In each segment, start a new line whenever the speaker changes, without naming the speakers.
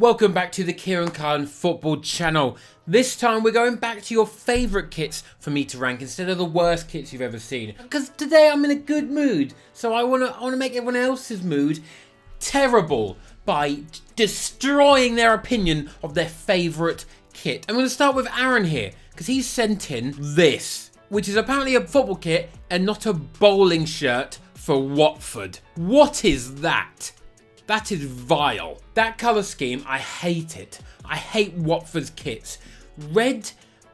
Welcome back to the Kieran Cullen Football Channel. This time we're going back to your favourite kits for me to rank instead of the worst kits you've ever seen. Because today I'm in a good mood, so I want to make everyone else's mood terrible by destroying their opinion of their favourite kit. I'm going to start with Aaron here, because he's sent in this, which is apparently a football kit and not a bowling shirt for Watford. What is that? That is vile. That colour scheme, I hate it. I hate Watford's kits. Red,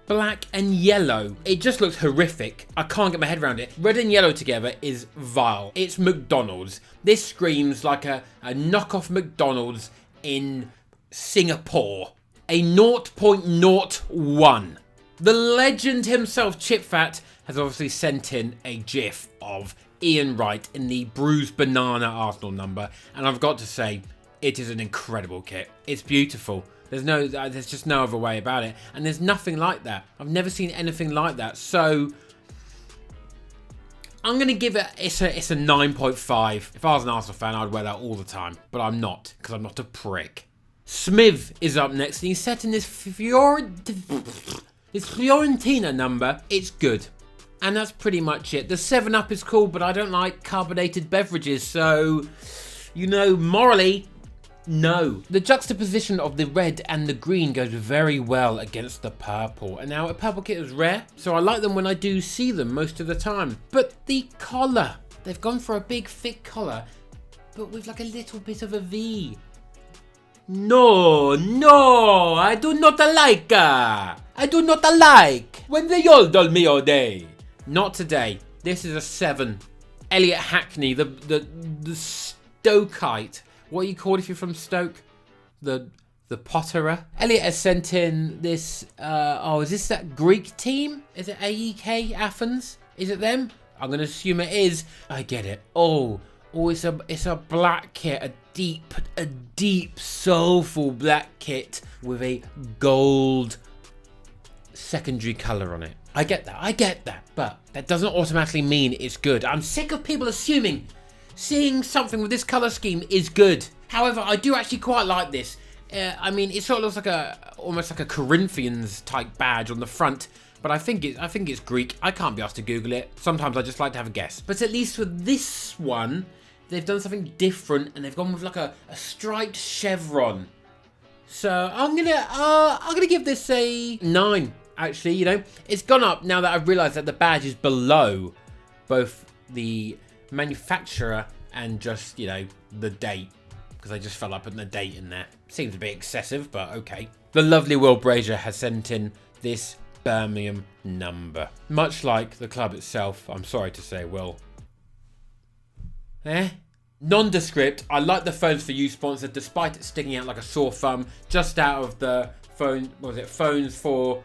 black and yellow. It just looks horrific. I can't get my head around it. Red and yellow together is vile. It's McDonald's. This screams like a knockoff McDonald's in Singapore. A 0.01. The legend himself, Chipfat, has obviously sent in a gif of Ian Wright in the bruised banana Arsenal number, and I've got to say, it is an incredible kit. It's beautiful. There's just no other way about it, and there's nothing like that. I've never seen anything like that, so I'm gonna give it. It's a 9.5. If I was an Arsenal fan, I'd wear that all the time, but I'm not, because I'm not a prick. Smith is up next, and he's set in this Fiorentina number. It's good. And that's pretty much it. The 7-Up is cool, but I don't like carbonated beverages, so, you know, morally, no. The juxtaposition of the red and the green goes very well against the purple. And now a purple kit is rare, so I like them when I do see them most of the time. But the collar, they've gone for a big thick collar, but with like a little bit of a V. No, I do not like. I do not like when they yodel me all day. Not today. This is a 7. Elliot Hackney, the Stokeite. What are you called if you're from Stoke? The Potterer. Elliot has sent in this. Is this that Greek team? Is it AEK Athens? Is it them? I'm gonna assume it is. I get it. It's a black kit, a deep, soulful black kit with a gold secondary colour on it. I get that, but that doesn't automatically mean it's good. I'm sick of people assuming seeing something with this colour scheme is good. However, I do actually quite like this. I mean, it sort of looks like almost like a Corinthians type badge on the front, but I think it's Greek. I can't be asked to Google it. Sometimes I just like to have a guess. But at least with this one, they've done something different, and they've gone with like a striped chevron. So I'm gonna give this a 9. Actually, you know, it's gone up now that I've realised that the badge is below both the manufacturer and just, you know, the date. Because I just felt like putting the date in there. Seems a bit excessive, but okay. The lovely Will Brazier has sent in this Birmingham number. Much like the club itself, I'm sorry to say, Will. Nondescript. I like the Phones for You sponsor, despite it sticking out like a sore thumb, just out of the Phones for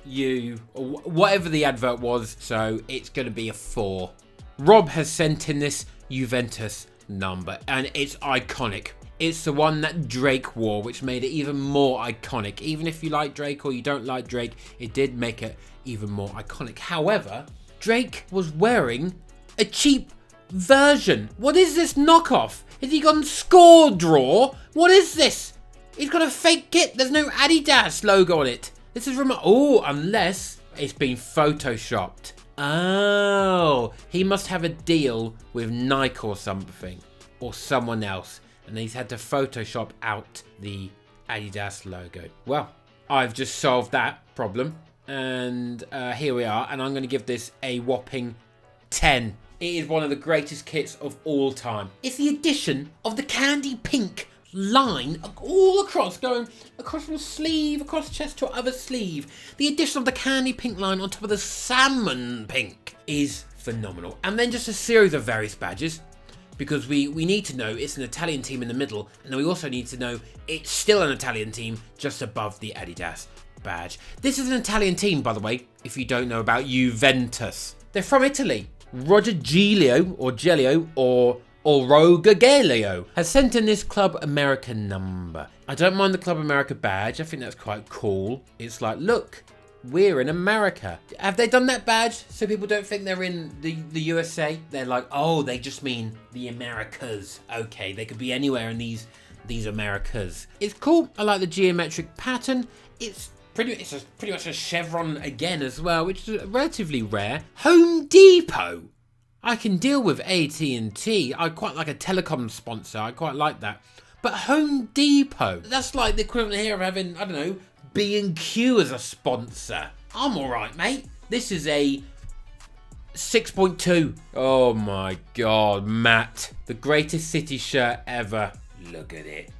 You, or whatever the advert was, so it's going to be a 4. Rob has sent in this Juventus number, and it's iconic. It's the one that Drake wore, which made it even more iconic. Even if you like Drake or you don't like Drake, it did make it even more iconic. However, Drake was wearing a cheap version. What is this knockoff? Has he gone score draw? What is this? He's got a fake kit. There's no Adidas logo on it. This is unless it's been photoshopped. Oh, he must have a deal with Nike or something, or someone else, and he's had to Photoshop out the Adidas logo. Well, I've just solved that problem, and here we are, and I'm going to give this a whopping 10. It is one of the greatest kits of all time. It's the addition of the candy pink line all across, going across from sleeve, across chest to other sleeve. The addition of the candy pink line on top of the salmon pink is phenomenal. And then just a series of various badges, because we need to know it's an Italian team in the middle, and then we also need to know it's still an Italian team just above the Adidas badge. This is an Italian team, by the way, if you don't know about Juventus. They're from Italy. Roger Giglio, or Oroga Galeo has sent in this Club America number. I don't mind the Club America badge. I think that's quite cool. It's like, look, we're in America. Have they done that badge so people don't think they're in the USA? They're like, oh, they just mean the Americas. Okay, they could be anywhere in these these Americas. It's cool. I like the geometric pattern. It's pretty much a chevron again as well, which is relatively rare. Home Depot. I can deal with AT&T. I quite like a telecom sponsor. I quite like that. But Home Depot, that's like the equivalent here of having, I don't know, B&Q as a sponsor. I'm alright, mate. This is a 6.2. Oh my god, Matt. The greatest City shirt ever. Look at it.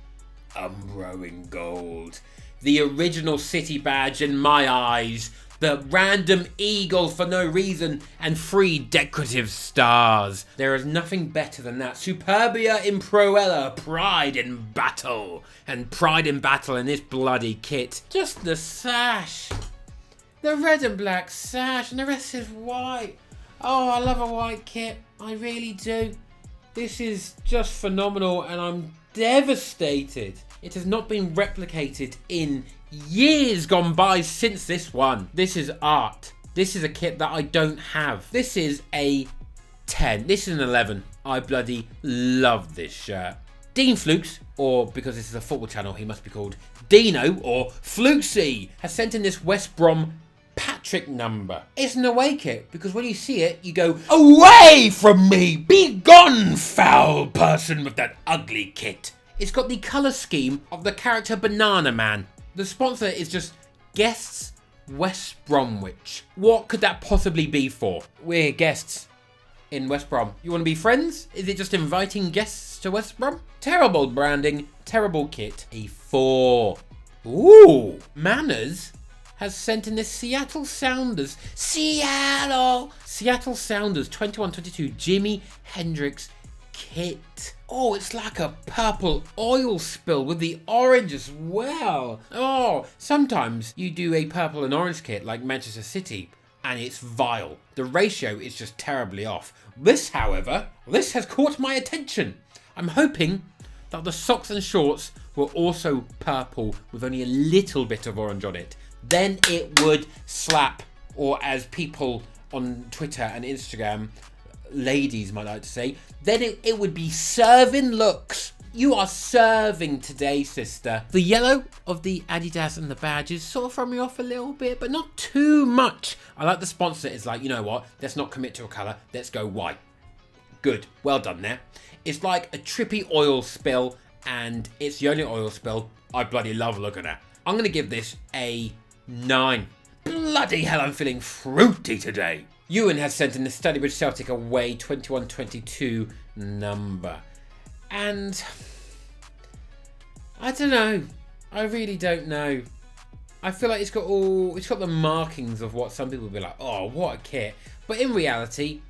Umbro in gold. The original City badge in my eyes. The random eagle for no reason and 3 decorative stars. There is nothing better than that. Superbia in Proella, pride in battle. And pride in battle in this bloody kit. Just the sash. The red and black sash and the rest is white. Oh, I love a white kit. I really do. This is just phenomenal and I'm devastated. It has not been replicated in years gone by since this one. This is art. This is a kit that I don't have. This is a 10. This is an 11. I bloody love this shirt. Dean Flukes, or because this is a football channel, he must be called Dino or Flukesy, has sent in this West Brom Patrick number. It's an away kit because when you see it, you go, away from me! Be gone, foul person with that ugly kit. It's got the colour scheme of the character Banana Man. The sponsor is just Guests West Bromwich. What could that possibly be for? We're guests in West Brom. You want to be friends? Is it just inviting guests to West Brom? Terrible branding, terrible kit. A 4. Ooh, Manners has sent in this Seattle Sounders. Seattle Sounders 21-22 Jimi Hendrix kit. Oh, it's like a purple oil spill with the orange as well. Oh, sometimes you do a purple and orange kit like Manchester City and it's vile. The ratio is just terribly off. This, however, this has caught my attention. I'm hoping that the socks and shorts were also purple with only a little bit of orange on it. Then it would slap, or as people on Twitter and Instagram, ladies might like to say, then it would be serving looks. You are serving today, sister. The yellow of the Adidas and the badges sort of throw me off a little bit, but not too much. I like the sponsor. It's like, you know what? Let's not commit to a colour. Let's go white. Good. Well done there. It's like a trippy oil spill, and it's the only oil spill I bloody love looking at. I'm going to give this a 9. Bloody hell, I'm feeling fruity today. Ewan has sent in the Studybridge Celtic away 21-22 number. And I don't know. I really don't know. I feel like it's got the markings of what some people will be like, oh, what a kit. But in reality,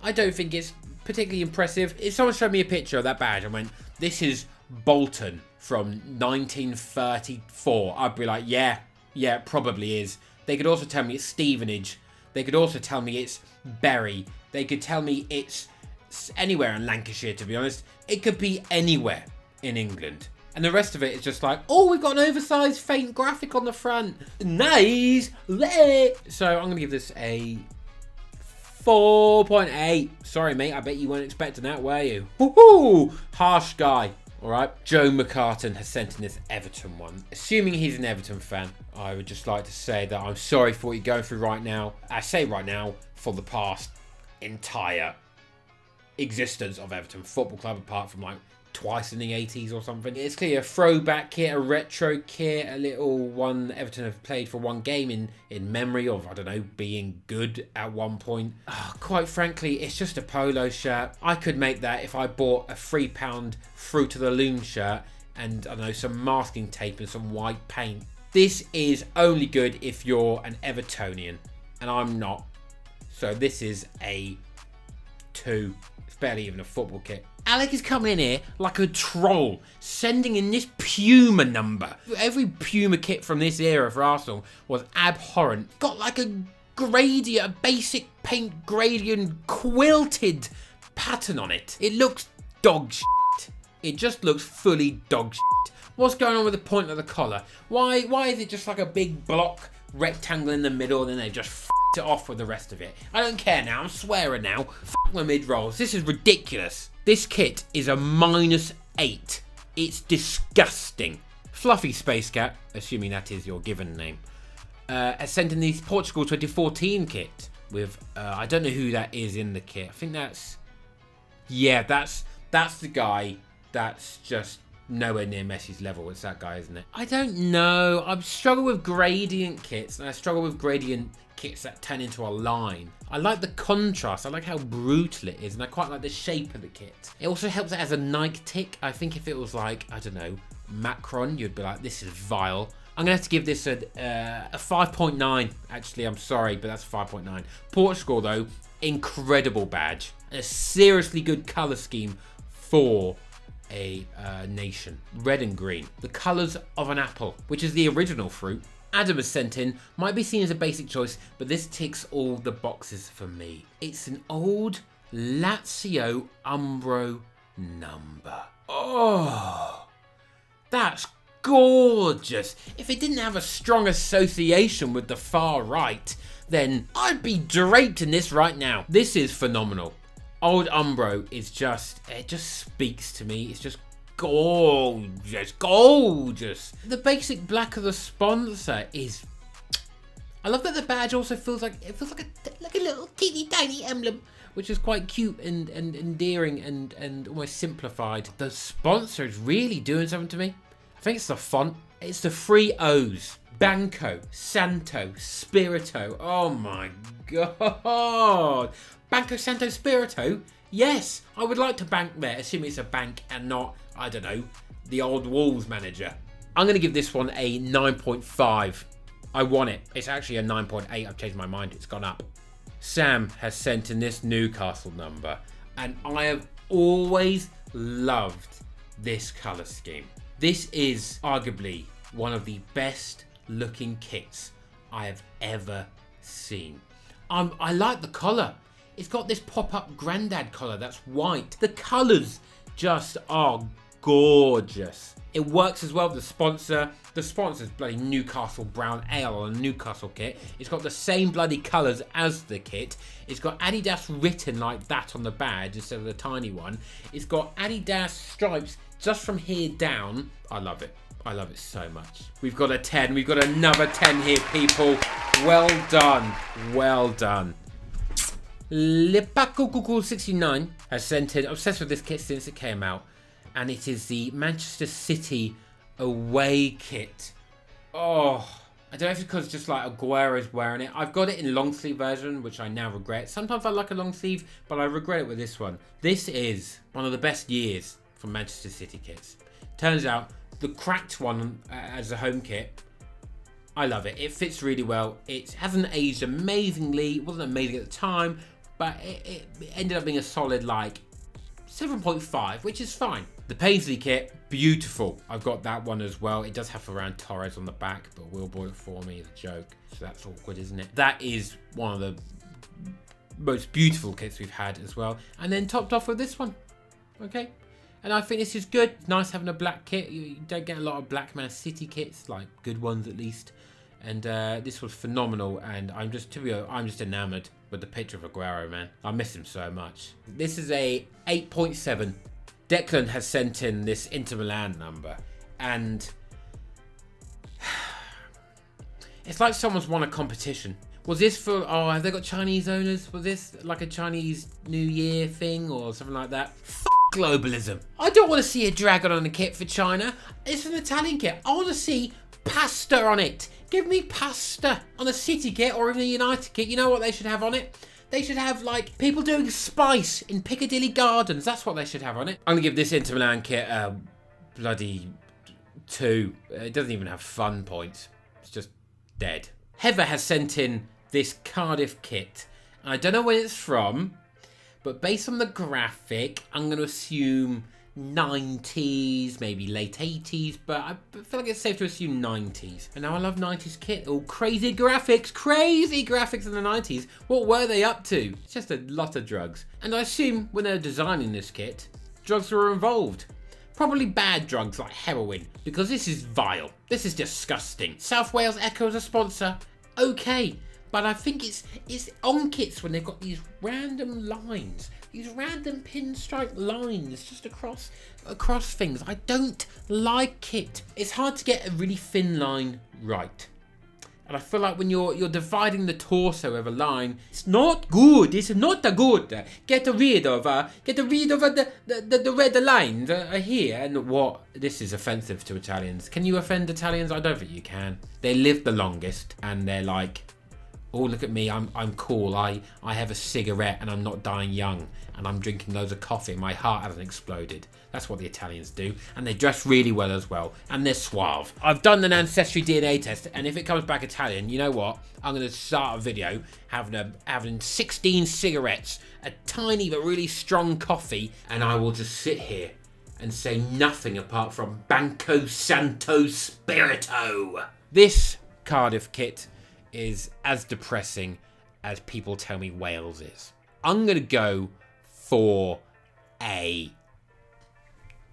I don't think it's particularly impressive. If someone showed me a picture of that badge and went, this is Bolton from 1934, I'd be like, yeah, it probably is. They could also tell me it's Stevenage. They could also tell me it's Bury. They could tell me it's anywhere in Lancashire, to be honest. It could be anywhere in England. And the rest of it is just like, oh, we've got an oversized faint graphic on the front. Nice. So I'm going to give this a 4.8. Sorry, mate. I bet you weren't expecting that, were you? Woohoo! Harsh guy. All right. Joe McCartan has sent in this Everton one. Assuming he's an Everton fan, I would just like to say that I'm sorry for what you're going through right now. I say right now for the past entire existence of Everton Football Club, apart from like twice in the 80s or something. It's clearly a throwback kit, a retro kit, a little one Everton have played for one game in memory of, I don't know, being good at one point. Oh, quite frankly, it's just a polo shirt. I could make that if I bought a £3 Fruit of the Loom shirt and, I don't know, some masking tape and some white paint. This is only good if you're an Evertonian, and I'm not. So this is a 2. It's barely even a football kit. Alec is coming in here like a troll, sending in this Puma number. Every Puma kit from this era for Arsenal was abhorrent. Got like a gradient, a basic paint gradient quilted pattern on it. It looks dog shit. It just looks fully dog shit. What's going on with the point of the collar? Why is it just like a big block rectangle in the middle and then they just f***ed it off with the rest of it? I don't care now. I'm swearing now. F*** my mid-rolls. This is ridiculous. This kit is a -8 It's disgusting. Fluffy Space Cat, assuming that is your given name, has sent in the Portugal 2014 kit with, I don't know who that is in the kit. I think that's, yeah, that's the guy that's just nowhere near Messi's level. It's that guy, isn't it? I don't know. I struggle with gradient kits, and I struggle with gradient kits that turn into a line. I like the contrast. I like how brutal it is, and I quite like the shape of the kit. It also helps it as a Nike tick. I think if it was like, I don't know, Macron, you'd be like, this is vile. I'm gonna have to give this a 5.9. Actually, I'm sorry, but that's 5.9. Portugal, though, incredible badge. A seriously good color scheme for a nation. Red and green. The colors of an apple, which is the original fruit. Adam has sent in, might be seen as a basic choice, but this ticks all the boxes for me. It's an old Lazio Umbro number. Oh, that's gorgeous. If it didn't have a strong association with the far right, then I'd be draped in this right now. This is phenomenal. Old Umbro is just, it just speaks to me. It's just gorgeous, gorgeous. The basic black of the sponsor is, I love that the badge also feels like, it feels like a little teeny tiny emblem, which is quite cute and endearing and almost simplified. The sponsor is really doing something to me. I think it's the font. It's the 3 O's. Banco, Santo, Spirito. Oh my god. Banco, Santo, Spirito? Yes, I would like to bank there, assuming it's a bank and not, I don't know, the old Wolves manager. I'm going to give this one a 9.5. I want it. It's actually a 9.8. I've changed my mind. It's gone up. Sam has sent in this Newcastle number, and I have always loved this colour scheme. This is arguably one of the best looking kits I have ever seen. I like the collar. It's got this pop-up grandad collar that's white. The colours just are gorgeous. It works as well with the sponsor. The sponsor's bloody Newcastle Brown Ale on a Newcastle kit. It's got the same bloody colours as the kit. It's got Adidas written like that on the badge instead of the tiny one. It's got Adidas stripes just from here down. I love it. I love it so much. We've got a 10. We've got another 10 here, people. Well done. Well done. Lipakukuku69 has sent in, obsessed with this kit since it came out, and it is the Manchester City away kit. Oh, I don't know if it's because just like Aguero's wearing it. I've got it in long sleeve version, which I now regret. Sometimes I like a long sleeve, but I regret it with this one. This is one of the best years from Manchester City kits. Turns out the cracked one as a home kit, I love it. It fits really well. It hasn't aged amazingly. It wasn't amazing at the time, but it ended up being a solid like 7.5, which is fine. The Paisley kit, beautiful. I've got that one as well. It does have Ferran Torres on the back, but Will bought it for me as a joke, so that's awkward, isn't it? That is one of the most beautiful kits we've had as well. And then topped off with this one, okay? And I think this is good. It's nice having a black kit. You don't get a lot of Black Man City kits, like good ones at least. And this was phenomenal, and I'm just enamoured with the picture of Aguero, man. I miss him so much. This is a 8.7. Declan has sent in this Inter Milan number, and it's like someone's won a competition. Was this for, oh, have they got Chinese owners? Was this like a Chinese New Year thing or something like that? Globalism. I don't want to see a dragon on a kit for China. It's an Italian kit. I want to see pasta on it. Give me pasta on a City kit or even a United kit. You know what they should have on it? They should have like people doing spice in Piccadilly Gardens. That's what they should have on it. I'm gonna give this Inter Milan kit a bloody 2. It doesn't even have fun points. It's just dead. Heather has sent in this Cardiff kit. I don't know where it's from, but based on the graphic, I'm going to assume 90s, maybe late 80s, but I feel like it's safe to assume 90s. And now I love 90s kit. All crazy graphics in the 90s. What were they up to? It's just a lot of drugs. And I assume when they were designing this kit, drugs were involved. Probably bad drugs like heroin, because this is vile. This is disgusting. South Wales Echo as a sponsor, okay. But I think it's on kits when they've got these random lines, these random pinstripe lines just across things. I don't like it. It's hard to get a really thin line right. And I feel like when you're dividing the torso of a line, it's not good. It's not good. Get rid of the red lines here. And what? This is offensive to Italians. Can you offend Italians? I don't think you can. They live the longest, and they're like, oh, look at me, I'm cool. I have a cigarette and I'm not dying young, and I'm drinking loads of coffee and my heart hasn't exploded. That's what the Italians do. And they dress really well as well. And they're suave. I've done an ancestry DNA test, and if it comes back Italian, you know what? I'm going to start a video having 16 cigarettes, a tiny but really strong coffee, and I will just sit here and say nothing apart from Banco Santo Spirito. This Cardiff kit is as depressing as people tell me Wales is. I'm going to go for a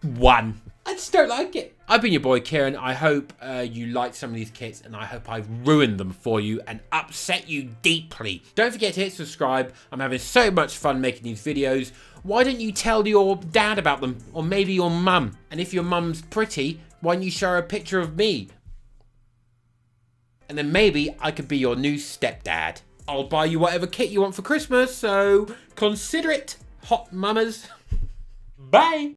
1. I just don't like it. I've been your boy Kieran. I hope you liked some of these kits, and I hope I've ruined them for you and upset you deeply. Don't forget to hit subscribe. I'm having so much fun making these videos. Why don't you tell your dad about them, or maybe your mum? And if your mum's pretty, why don't you show her a picture of me? And then maybe I could be your new stepdad. I'll buy you whatever kit you want for Christmas, so consider it, hot mamas. Bye.